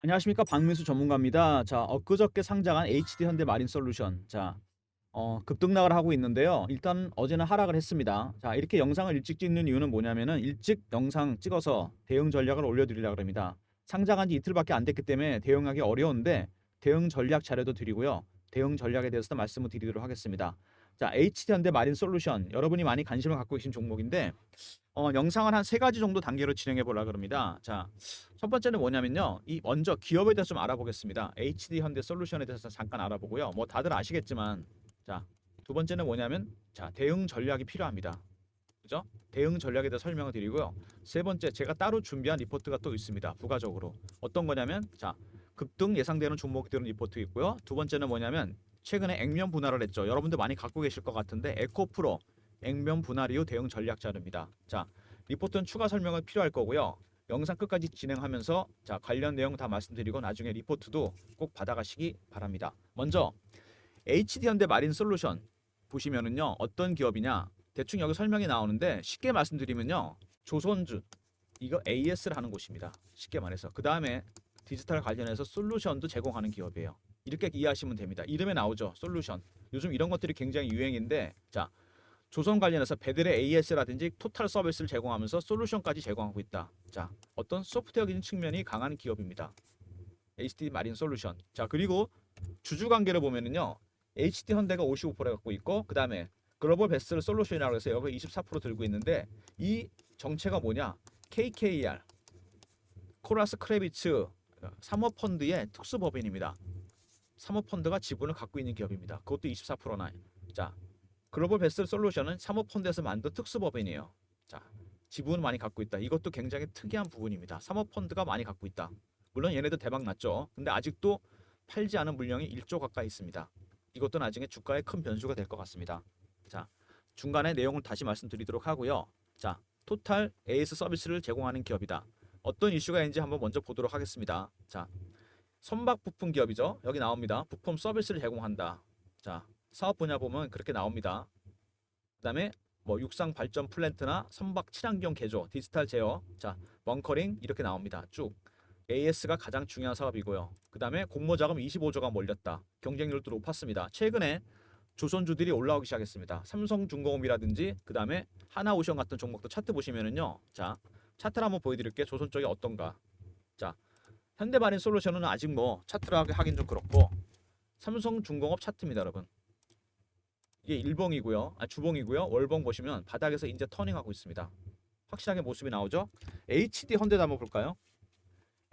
안녕하십니까, 박민수 전문가입니다. 자, 엊그저께 상장한 HD 현대 마린 솔루션. 자, 급등락을 하고 있는데요. 일단 어제는 하락을 했습니다. 자, 이렇게 영상을 일찍 찍는 이유는 뭐냐면은 일찍 영상 찍어서 대응 전략을 올려드리려고 합니다. 상장한 지 이틀밖에 안 됐기 때문에 대응하기 어려운데 대응 전략 자료도 드리고요. 대응 전략에 대해서도 말씀을 드리도록 하겠습니다. 자, HD 현대 마린 솔루션, 여러분이 많이 관심을 갖고 계신 종목인데 영상을 한 세 가지 정도 단계로 진행해 보려고 합니다. 자, 첫 번째는 뭐냐면요. 이 먼저 기업에 대해서 좀 알아보겠습니다. HD 현대 솔루션에 대해서 잠깐 알아보고요. 뭐 다들 아시겠지만, 자, 두 번째는 뭐냐면, 자, 대응 전략이 필요합니다. 그죠? 대응 전략에 대해서 설명을 드리고요. 세 번째, 제가 따로 준비한 리포트가 또 있습니다. 부가적으로. 어떤 거냐면, 자, 급등 예상되는 종목들은 리포트 있고요. 두 번째는 뭐냐면, 최근에 액면 분할을 했죠. 여러분들 많이 갖고 계실 것 같은데, 에코프로 액면 분할 이후 대응 전략 자료입니다. 자, 리포트는 추가 설명이 필요할 거고요. 영상 끝까지 진행하면서 자, 관련 내용 다 말씀드리고 나중에 리포트도 꼭 받아가시기 바랍니다. 먼저 HD 현대 마린 솔루션 보시면은요. 어떤 기업이냐? 대충 여기 설명이 나오는데 쉽게 말씀드리면요. 조선주 이거 AS를 하는 곳입니다. 쉽게 말해서. 그다음에 디지털 관련해서 솔루션도 제공하는 기업이에요. 이렇게 이해하시면 됩니다. 이름에 나오죠. 솔루션. 요즘 이런 것들이 굉장히 유행인데 자, 조선 관련해서 베델의 AS라든지 토탈 서비스를 제공하면서 솔루션까지 제공하고 있다. 자, 어떤 소프트웨어적인 측면이 강한 기업입니다. HD 마린 솔루션. 자, 그리고 주주 관계를 보면은요. HD 현대가 55% 갖고 있고 그다음에 글로벌 베스트 솔루션이라고 해서 여기 24% 들고 있는데 이 정체가 뭐냐? KKR 코라스 크레비츠 사모펀드의 특수법인입니다. 사모펀드가 지분을 갖고 있는 기업입니다. 그것도 24%나. 자, 글로벌 베스트 솔루션은 사모펀드에서 만든 특수법인이에요. 자, 지분을 많이 갖고 있다. 이것도 굉장히 특이한 부분입니다. 사모펀드가 많이 갖고 있다. 물론 얘네도 대박 났죠. 근데 아직도 팔지 않은 물량이 1조 가까이 있습니다. 이것도 나중에 주가에 큰 변수가 될 것 같습니다. 자, 중간에 내용을 다시 말씀드리도록 하고요. 자, 토탈 AS 서비스를 제공하는 기업이다. 어떤 이슈가 있는지 한번 먼저 보도록 하겠습니다. 자, 선박 부품 기업이죠. 여기 나옵니다. 부품 서비스를 제공한다. 자, 사업 분야 보면 그렇게 나옵니다. 그다음에 뭐 육상 발전 플랜트나 선박 친환경 개조, 디지털 제어, 자, 벙커링 이렇게 나옵니다. 쭉. AS가 가장 중요한 사업이고요. 그다음에 공모 자금 25조가 몰렸다. 경쟁률도 높았습니다. 최근에 조선주들이 올라오기 시작했습니다. 삼성중공업이라든지 그다음에 하나오션 같은 종목도 차트 보시면은요. 자, 차트를 한번 보여드릴게요. 조선 쪽이 어떤가. 자, 현대마린 솔루션은 아직 뭐 차트를 하긴 좀 그렇고 삼성중공업 차트입니다, 여러분. 이게 일봉이고요. 주봉이고요. 월봉 보시면 바닥에서 이제 터닝하고 있습니다. 확실하게 모습이 나오죠? HD 현대도 한번 볼까요?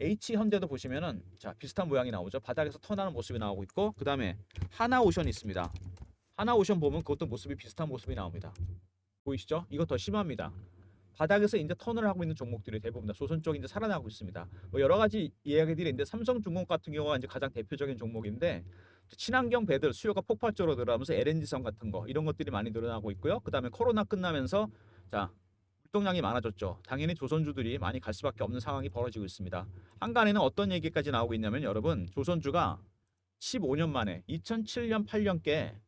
H 현대도 보시면은 자, 비슷한 모양이 나오죠. 바닥에서 턴하는 모습이 나오고 있고 그다음에 하나오션이 있습니다. 하나오션 보면 그것도 모습이 비슷한 모습이 나옵니다. 보이시죠? 이거 더 심합니다. 바닥에서 이제 턴을 하고 있는 종목들이 대부분 다 조선 쪽이 이제 살아나고 있습니다. 뭐 여러 가지 이야기들이 있는데 삼성중공업 같은 경우가 이제 가장 대표적인 종목인데 친환경 배들 수요가 폭발적으로 늘어나면서 LNG선 같은 거 이런 것들이 많이 늘어나고 있고요. 그다음에 코로나 끝나면서 자, 물동량이 많아졌죠. 당연히 조선주들이 많이 갈 수밖에 없는 상황이 벌어지고 있습니다. 한간에는 어떤 얘기까지 나오고 있냐면 여러분 조선주가 15년 만에 2007년 8년께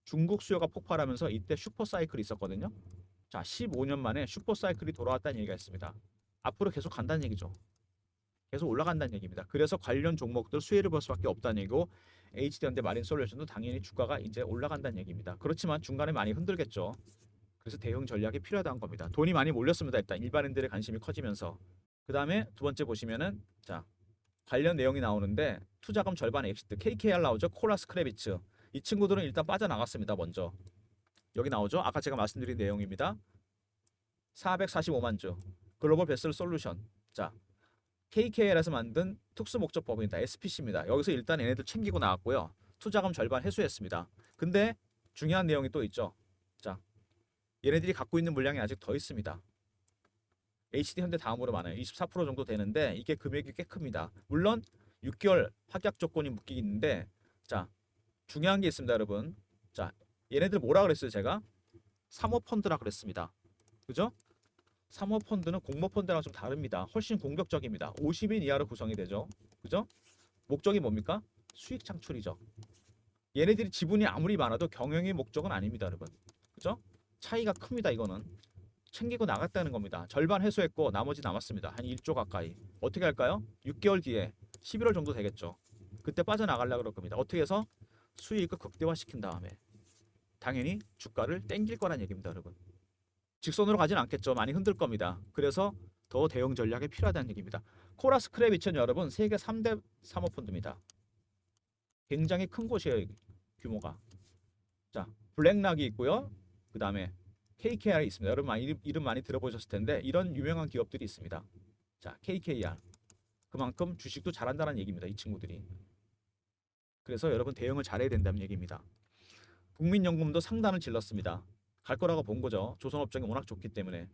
중국 수요가 폭발하면서 이때 슈퍼사이클이 있었거든요. 자, 15년 만에 슈퍼사이클이 돌아왔다는 얘기가 있습니다. 앞으로 계속 간다는 얘기죠. 계속 올라간다는 얘기입니다. 그래서 관련 종목들 수혜를 볼 수밖에 없다는 얘기고 HD현대 마린 솔루션도 당연히 주가가 이제 올라간다는 얘기입니다. 그렇지만 중간에 많이 흔들겠죠. 그래서 대응 전략이 필요하다는 겁니다. 돈이 많이 몰렸습니다. 일단 일반인들의 관심이 커지면서. 그 다음에 두 번째 보시면은 자, 관련 내용이 나오는데 투자금 절반 엑시트 KKR 나오죠. 코라스 크레비츠. 이 친구들은 일단 빠져나갔습니다. 먼저. 여기 나오죠. 아까 제가 말씀드린 내용입니다. 445만 주. 글로벌 베슬 솔루션. 자, KKL에서 만든 특수 목적 법인이다. SPC입니다. 여기서 일단 얘네들 챙기고 나왔고요. 투자금 절반 회수했습니다. 근데 중요한 내용이 또 있죠. 자, 얘네들이 갖고 있는 물량이 아직 더 있습니다. HD 현대 다음으로 많아요. 24% 정도 되는데 이게 금액이 꽤 큽니다. 물론 6개월 확약 조건이 묶이기 있는데 자, 중요한 게 있습니다, 여러분. 자, 얘네들 뭐라 그랬어요, 제가? 사모펀드라 그랬습니다. 그죠? 사모펀드는 공모펀드랑 좀 다릅니다. 훨씬 공격적입니다. 50인 이하로 구성이 되죠. 그죠? 목적이 뭡니까? 수익 창출이죠. 얘네들이 지분이 아무리 많아도 경영의 목적은 아닙니다, 여러분. 그죠? 차이가 큽니다, 이거는. 챙기고 나갔다는 겁니다. 절반 회수했고 나머지 남았습니다. 한 1조 가까이. 어떻게 할까요? 6개월 뒤에 11월 정도 되겠죠. 그때 빠져나가려고 그럴 겁니다. 어떻게 해서 수익을 극대화시킨 다음에 당연히 주가를 땡길 거란 얘기입니다, 여러분. 직선으로 가진 않겠죠. 많이 흔들 겁니다. 그래서 더 대응 전략이 필요하다는 얘기입니다. 코라스 크래비츠는 여러분 세계 3대 사모펀드입니다. 굉장히 큰 곳이에요, 규모가. 자, 블랙락이 있고요. 그 다음에 KKR이 있습니다. 여러분 이름 많이 들어보셨을 텐데 이런 유명한 기업들이 있습니다. 자, KKR. 그만큼 주식도 잘한다는 얘기입니다. 이 친구들이. 그래서 여러분 대응을 잘해야 된다는 얘기입니다. 국민연금도 상단을 질렀습니다. 갈 거라고 본 거죠. 조선업종이 워낙 좋기 때문에.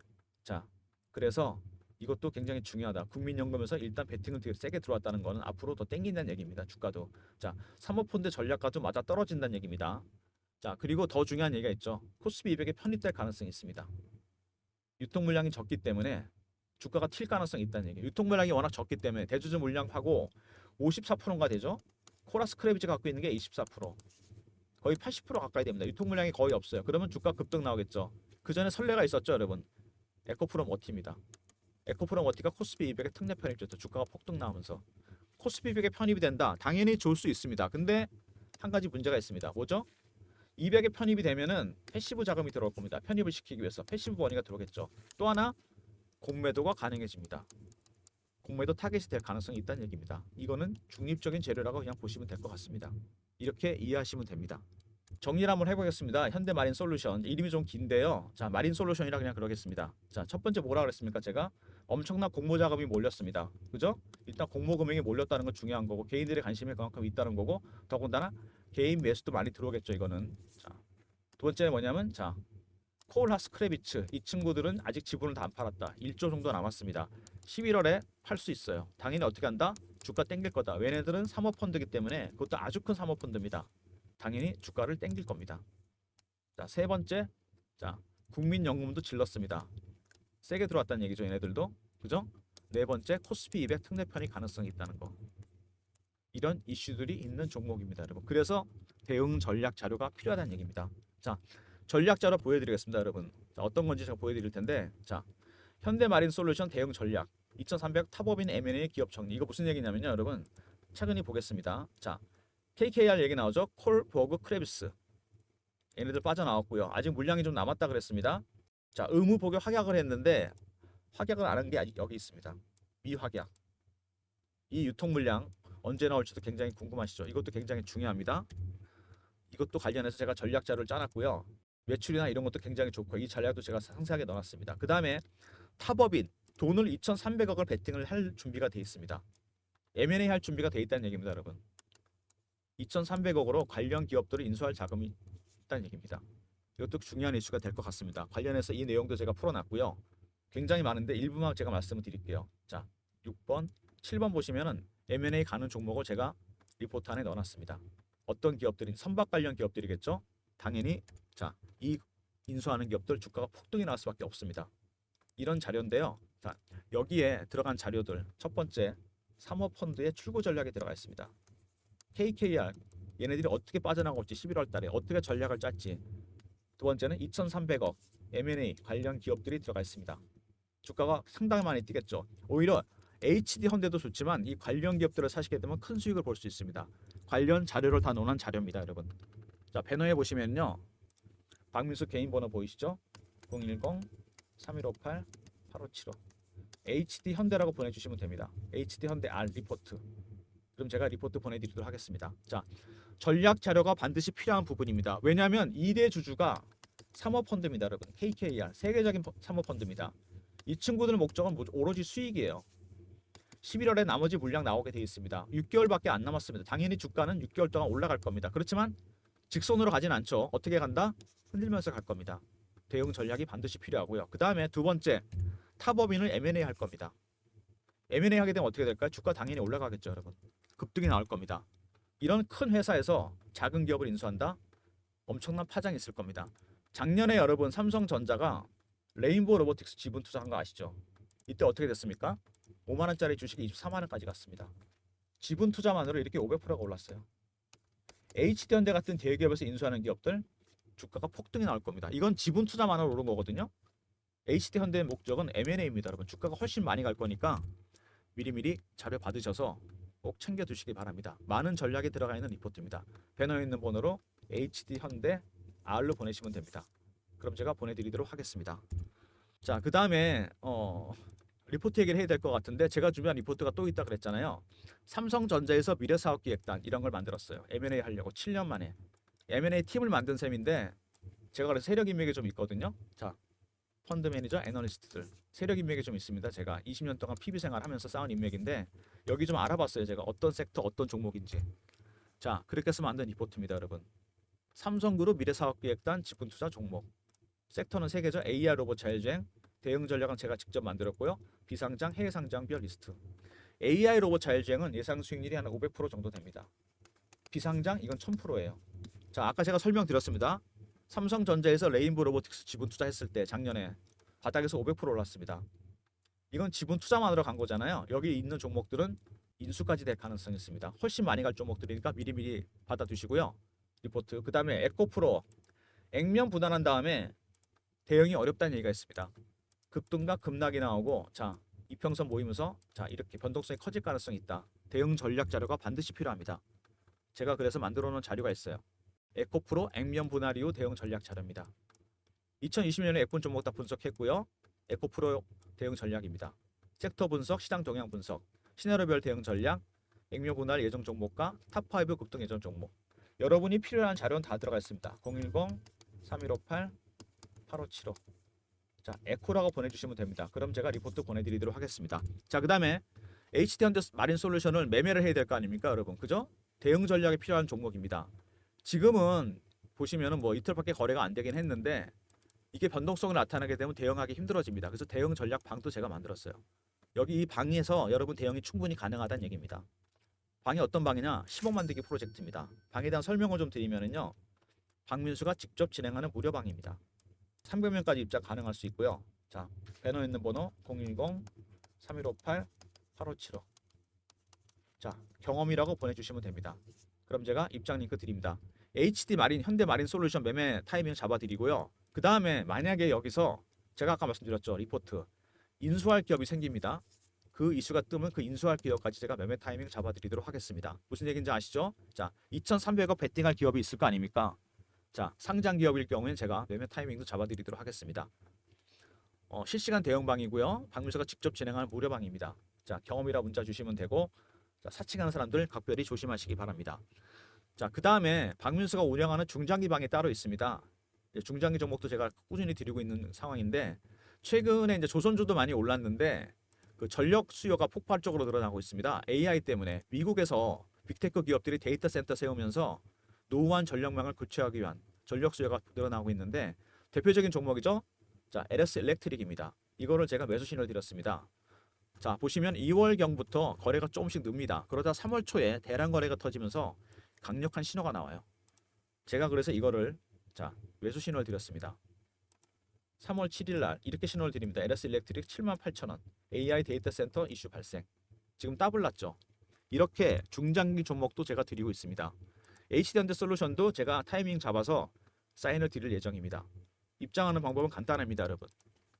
자, 그래서 이것도 굉장히 중요하다. 국민연금에서 일단 베팅을 되게 세게 들어왔다는 거는 앞으로 더 땡긴다는 얘기입니다. 주가도. 자, 사모펀드 전략과 좀 맞아 떨어진다는 얘기입니다. 자, 그리고 더 중요한 얘기가 있죠. 코스피 200에 편입될 가능성이 있습니다. 유통 물량이 적기 때문에 주가가 튈 가능성이 있다는 얘기예요. 유통 물량이 워낙 적기 때문에 대주주 물량하고 54%가 되죠. 코라스 크래비즈 갖고 있는 게 24%. 거의 80% 가까이 됩니다. 유통 물량이 거의 없어요. 그러면 주가 급등 나오겠죠. 그 전에 선례가 있었죠, 여러분. 에코프로머티입니다. 에코프로머티가 코스피 200에 특례 편입됐죠. 주가가 폭등 나오면서. 코스피 200에 편입이 된다. 당연히 좋을 수 있습니다. 근데 한 가지 문제가 있습니다. 뭐죠? 200에 편입이 되면은 패시브 자금이 들어올 겁니다. 편입을 시키기 위해서 패시브 머니가 들어오겠죠. 또 하나 공매도가 가능해집니다. 공매도 타겟이 될 가능성이 있다는 얘기입니다. 이거는 중립적인 재료라고 그냥 보시면 될 것 같습니다. 이렇게 이해하시면 됩니다. 정리를 한번 해보겠습니다. 현대마린솔루션 이름이 좀 긴데요. 자, 마린솔루션이라 그냥 그러겠습니다. 자, 첫 번째 뭐라 그랬습니까? 제가 엄청난 공모 자금이 몰렸습니다. 그죠? 일단 공모 금액이 몰렸다는 건 중요한 거고 개인들의 관심이 그만큼 있다는 거고 더군다나 개인 매수도 많이 들어오겠죠. 이거는. 자, 두 번째는 뭐냐면 자, 코올하스 크래비츠 이 친구들은 아직 지분을 다 안 팔았다. 1조 정도 남았습니다. 11월에 팔 수 있어요. 당연히 어떻게 한다? 주가 땡길 거다. 얘네들은 사모펀드이기 때문에 그것도 아주 큰 사모펀드입니다. 당연히 주가를 땡길 겁니다. 자, 세 번째, 자, 국민연금도 질렀습니다. 세게 들어왔다는 얘기죠, 얘네들도. 그죠? 네 번째, 코스피 200 특례 편입 가능성이 있다는 거. 이런 이슈들이 있는 종목입니다, 여러분. 그래서 대응 전략 자료가 필요하다는 얘기입니다. 자, 전략 자료 보여드리겠습니다, 여러분. 자, 어떤 건지 제가 보여드릴 텐데, 자, 현대마린솔루션 대응 전략 2300 탑업인 M&A 기업 정리. 이거 무슨 얘기냐면요, 여러분. 차근히 보겠습니다. 자, KKR 얘기 나오죠. 콜버그 크래비스. 얘네들 빠져나왔고요. 아직 물량이 좀 남았다 그랬습니다. 자, 의무 복역 확약을 했는데 확약을 안 한 게 아직 여기 있습니다. 미확약. 이 유통 물량 언제 나올지도 굉장히 궁금하시죠? 이것도 굉장히 중요합니다. 이것도 관련해서 제가 전략 자료를 짜놨고요. 매출이나 이런 것도 굉장히 좋고 이 전략도 제가 상세하게 넣어놨습니다. 그 다음에 탑업인 돈을 2,300억을 베팅을 할 준비가 돼 있습니다. M&A 할 준비가 돼 있다는 얘기입니다, 여러분. 2,300억으로 관련 기업들을 인수할 자금이 있다는 얘기입니다. 이것도 중요한 이슈가 될 것 같습니다. 관련해서 이 내용도 제가 풀어놨고요. 굉장히 많은데 일부만 제가 말씀을 드릴게요. 자, 6번, 7번 보시면은 M&A 가는 종목을 제가 리포트 안에 넣어놨습니다. 어떤 기업들이 선박 관련 기업들이겠죠? 당연히 자, 이 인수하는 기업들 주가가 폭등이 나올 수밖에 없습니다. 이런 자료인데요. 자, 여기에 들어간 자료들 첫 번째 사모펀드의 출구 전략이 들어가 있습니다. KKR 얘네들이 어떻게 빠져나갈지 11월 달에 어떻게 전략을 짰지. 두 번째는 2,300억 M&A 관련 기업들이 들어가 있습니다. 주가가 상당히 많이 뛰겠죠. 오히려 HD 현대도 좋지만 이 관련 기업들을 사시게 되면 큰 수익을 볼 수 있습니다. 관련 자료를 다 넣어놓은 자료입니다, 여러분. 자, 배너에 보시면요. 박민수 개인 번호 보이시죠? 010-3158-8575 HD 현대라고 보내주시면 됩니다. HD 현대 R 리포트. 그럼 제가 리포트 보내드리도록 하겠습니다. 자, 전략 자료가 반드시 필요한 부분입니다. 왜냐하면 2대 주주가 사모펀드입니다, 여러분. KKR 세계적인 사모펀드입니다. 이 친구들 목적은 오로지 수익이에요. 11월에 나머지 물량 나오게 되어 있습니다. 6개월밖에 안 남았습니다. 당연히 주가는 6개월 동안 올라갈 겁니다. 그렇지만 직선으로 가진 않죠. 어떻게 간다? 흔들면서 갈 겁니다. 대응 전략이 반드시 필요하고요. 그 다음에 두 번째, 탑업인을 M&A 할 겁니다. M&A 하게 되면 어떻게 될까요? 주가 당연히 올라가겠죠, 여러분. 급등이 나올 겁니다. 이런 큰 회사에서 작은 기업을 인수한다? 엄청난 파장이 있을 겁니다. 작년에 여러분 삼성전자가 레인보우 로보틱스 지분 투자한 거 아시죠? 이때 어떻게 됐습니까? 5만 원짜리 주식이 24만 원까지 갔습니다. 지분 투자만으로 이렇게 500%가 올랐어요. HD현대 같은 대기업에서 인수하는 기업들 주가가 폭등이 나올 겁니다. 이건 지분 투자만으로 오른 거거든요. HD현대의 목적은 M&A입니다, 여러분. 주가가 훨씬 많이 갈 거니까 미리미리 자료 받으셔서 꼭 챙겨두시기 바랍니다. 많은 전략이 들어가 있는 리포트입니다. 배너에 있는 번호로 HD 현대 R로 보내시면 됩니다. 그럼 제가 보내드리도록 하겠습니다. 자, 그 다음에 리포트 얘기를 해야 될 것 같은데 제가 준비한 리포트가 또 있다 그랬잖아요. 삼성전자에서 미래사업기획단 이런 걸 만들었어요. M&A 하려고 7년 만에 M&A 팀을 만든 셈인데 제가 그래서 세력 인맥이 좀 있거든요. 자, 펀드 매니저, 애널리스트들 세력 인맥이 좀 있습니다. 제가 20년 동안 PB 생활하면서 쌓은 인맥인데 여기 좀 알아봤어요. 제가 어떤 섹터, 어떤 종목인지. 자, 그렇게 해서 만든 리포트입니다, 여러분. 삼성그룹 미래사업기획단 지분투자 종목. 섹터는 세 개죠. AR 로봇 자율주행, 대응 전략은 제가 직접 만들었고요. 비상장, 해외 상장별 리스트. AI 로봇 자율주행은 예상 수익률이 한 500% 정도 됩니다. 비상장 이건 1000%예요. 자, 아까 제가 설명드렸습니다. 삼성전자에서 레인보우 로보틱스 지분 투자했을 때 작년에 바닥에서 500% 올랐습니다. 이건 지분 투자만으로 간 거잖아요. 여기 있는 종목들은 인수까지 될 가능성이 있습니다. 훨씬 많이 갈 종목들이니까 미리미리 받아두시고요. 리포트. 그 다음에 에코프로 액면 분할한 다음에 대응이 어렵다는 얘기가 있습니다. 급등과 급락이 나오고 자 이평선 모이면서 자 이렇게 변동성이 커질 가능성이 있다. 대응 전략 자료가 반드시 필요합니다. 제가 그래서 만들어 놓은 자료가 있어요. 에코프로 액면 분할 이후 대응 전략 자료입니다. 2020년에 F분 종목 다 분석했고요. 에코프로 대응 전략입니다. 섹터 분석, 시장 동향 분석, 시나리오별 대응 전략, 액면 분할 예정 종목과 탑5 급등 예정 종목. 여러분이 필요한 자료는 다 들어가 있습니다. 010-3158-8575. 자, 에코라고 보내주시면 됩니다. 그럼 제가 리포트 보내드리도록 하겠습니다. 자, 그 다음에 HD현대 마린 솔루션을 매매를 해야 될 거 아닙니까, 여러분? 그죠? 대응 전략이 필요한 종목입니다. 지금은 보시면은 뭐 이틀밖에 거래가 안 되긴 했는데 이게 변동성을 나타나게 되면 대응하기 힘들어집니다. 그래서 대응 전략 방도 제가 만들었어요. 여기 이 방에서 여러분 대응이 충분히 가능하다는 얘기입니다. 방이 어떤 방이냐? 10억 만들기 프로젝트입니다. 방에 대한 설명을 좀 드리면은요. 박민수가 직접 진행하는 무료 방입니다. 300명까지 입장 가능할 수 있고요. 자, 배너에 있는 번호 010-3158-8575. 자, 경험이라고 보내주시면 됩니다. 그럼 제가 입장 링크 드립니다. HD 마린, 현대 마린 솔루션 매매 타이밍 잡아드리고요. 그 다음에 만약에 여기서 제가 아까 말씀드렸죠. 리포트. 인수할 기업이 생깁니다. 그 이슈가 뜨면 그 인수할 기업까지 제가 매매 타이밍 잡아드리도록 하겠습니다. 무슨 얘기인지 아시죠? 자, 2,300억 베팅할 기업이 있을 거 아닙니까? 자, 상장 기업일 경우에는 제가 매매 타이밍도 잡아드리도록 하겠습니다. 실시간 대응방이고요. 박민수가 직접 진행하는 무료방입니다. 자, 경험이라 문자 주시면 되고 자, 사칭하는 사람들 각별히 조심하시기 바랍니다. 자, 그 다음에 박민수가 운영하는 중장기 방이 따로 있습니다. 중장기 종목도 제가 꾸준히 드리고 있는 상황인데 최근에 이제 조선주도 많이 올랐는데 그 전력 수요가 폭발적으로 늘어나고 있습니다. AI 때문에 미국에서 빅테크 기업들이 데이터 센터 세우면서 노후한 전력망을 교체하기 위한 전력 수요가 늘어나고 있는데 대표적인 종목이죠. 자, LS 일렉트릭입니다. 이거를 제가 매수 신호를 드렸습니다. 자, 보시면 2월경부터 거래가 조금씩 늡니다. 그러다 3월 초에 대량 거래가 터지면서 강력한 신호가 나와요. 제가 그래서 이거를 자, 매수 신호를 드렸습니다. 3월 7일 날 이렇게 신호를 드립니다. LS 일렉트릭 78,000원. AI 데이터 센터 이슈 발생. 지금 더블 났죠. 이렇게 중장기 종목도 제가 드리고 있습니다. HD현대 솔루션도 제가 타이밍 잡아서 사인을 드릴 예정입니다. 입장하는 방법은 간단합니다, 여러분.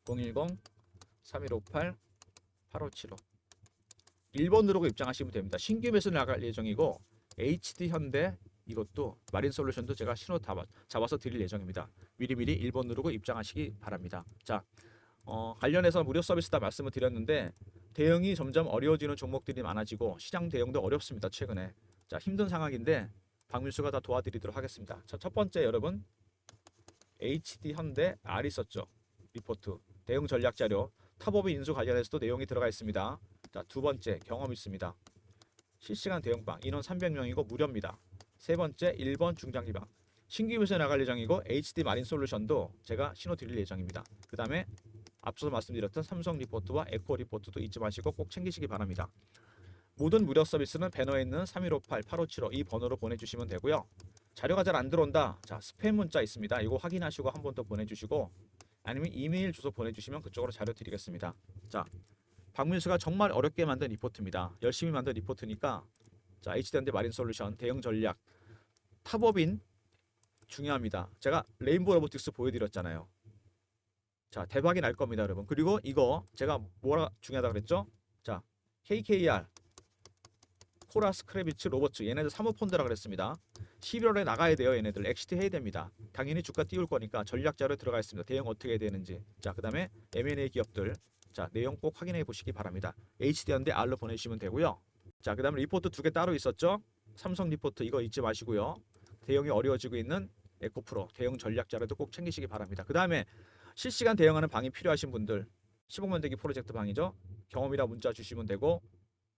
010-3158-8575. 1번 누르고 입장하시면 됩니다. 신규 매수 나갈 예정이고 HD현대 이것도 마린 솔루션도 제가 신호 잡아서 드릴 예정입니다. 미리미리 1번 누르고 입장하시기 바랍니다. 자, 관련해서 무료 서비스 다 말씀을 드렸는데 대응이 점점 어려워지는 종목들이 많아지고 시장 대응도 어렵습니다. 최근에. 자, 힘든 상황인데 박민수가 다 도와드리도록 하겠습니다. 자, 첫 번째 여러분 HD현대 R 있었죠. 리포트 대응 전략 자료 탑업의 인수 관련해서도 내용이 들어가 있습니다. 자, 두 번째 경험 있습니다. 실시간 대응방 인원 300명이고 무료입니다. 세 번째 1번 중장기방 신규 매수에 나갈 예정이고 HD 마린 솔루션도 제가 신호 드릴 예정입니다. 그 다음에 앞서서 말씀드렸던 삼성 리포트와 에코 리포트도 잊지 마시고 꼭 챙기시기 바랍니다. 모든 무료 서비스는 배너에 있는 3158-8575 이 번호로 보내주시면 되고요. 자료가 잘 안 들어온다. 자, 스팸 문자 있습니다. 이거 확인하시고 한 번 더 보내주시고 아니면 이메일 주소 보내주시면 그쪽으로 자료 드리겠습니다. 자, 박민수가 정말 어렵게 만든 리포트입니다. 열심히 만든 리포트니까 자, HD현대 마린 솔루션 대응 전략 탑업인 중요합니다. 제가 레인보우 로보틱스 보여드렸잖아요. 자, 대박이 날 겁니다, 여러분. 그리고 이거 제가 뭐가 중요하다 그랬죠? 자, KKR 코라, 스크래비츠, 로버츠 얘네들 사모펀드라 그랬습니다. 11월에 나가야 돼요. 얘네들 엑시트 해야 됩니다. 당연히 주가 띄울 거니까 전략자료 들어가 있습니다. 대응 어떻게 해야 되는지. 자, 그다음에 M&A 기업들. 자, 내용 꼭 확인해 보시기 바랍니다. HD현대 R로 보내주시면 되고요. 자, 그다음에 리포트 두 개 따로 있었죠. 삼성 리포트 이거 잊지 마시고요. 대응이 어려워지고 있는 에코프로 대응 전략자료도 꼭 챙기시기 바랍니다. 그다음에 실시간 대응하는 방이 필요하신 분들 15만 대기 프로젝트 방이죠. 경험이라 문자 주시면 되고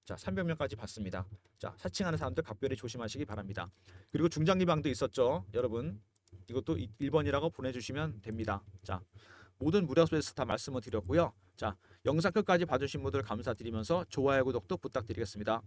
자 300명까지 받습니다. 자 사칭하는 사람들 각별히 조심하시기 바랍니다. 그리고 중장기 방도 있었죠. 여러분 이것도 1번이라고 보내주시면 됩니다. 자 모든 무료 스페이스 다 말씀을 드렸고요. 자 영상 끝까지 봐주신 분들 감사드리면서 좋아요 구독도 부탁드리겠습니다.